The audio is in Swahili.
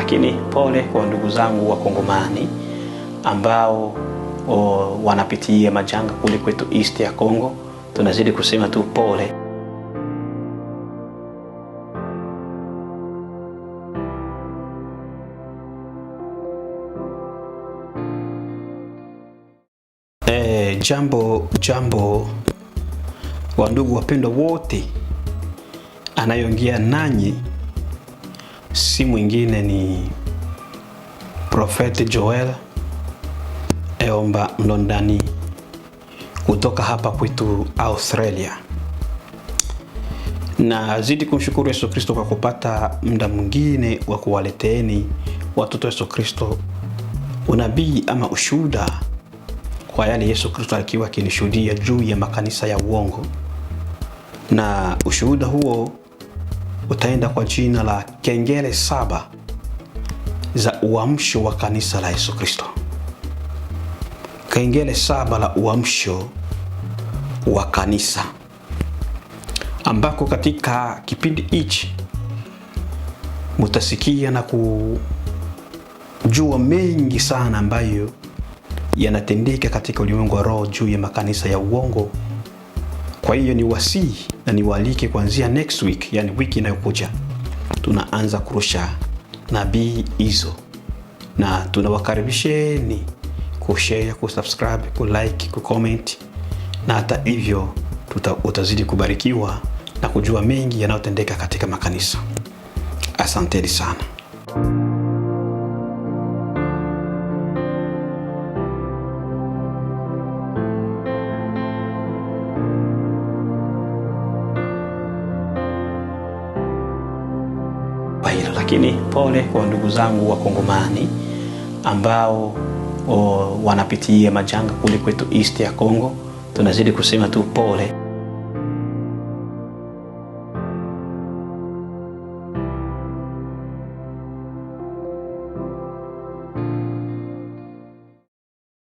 Lakini pole kwa ndugu zangu wa Kongomani ambao wanapitia majanga kule kwetu East ya Kongo. Tunazidi kusema tu pole. Jambo wa ndugu wapendwa wote, anayeongea nanyi si mwingine ni Prophet Joel Eomba Mlondani kutoka hapa kwetu Australia. Na zidi kumshukuru Yesu Kristo kwa kupata muda mwingine wa kuwaleteeni watoto Yesu Kristo unabii ama ushuhuda kwa yale Yesu Kristo akiwa akinishuhudia juu ya makanisa ya uongo. Na ushuhuda huo utaenda kwa jina la kengele 7 za uamsho wa kanisa la Yesu Kristo. Kengele 7 la uamsho wa kanisa, ambako katika kipindi hichi mutasikia na kujua mengi sana ambayo yanatendeka katika ulimwengu wa roho juu ya makanisa ya uongo. Kwa hiyo ni wasihi na niwaalike kuanzia next week, yani wiki inayokuja, tunaanza kurusha nabii hizo, na tunawakaribisheni kushare, kusubscribe, kulike, kucomment, na hata hivyo utazidi kubarikiwa na kujua mengi yanayotendeka katika makanisa. Asanteni sana. Lakini pole kwa ndugu zangu wa Kongomani ambao wanapitia majanga kule kwetu East ya Kongo. Tunazidi kusema tu pole.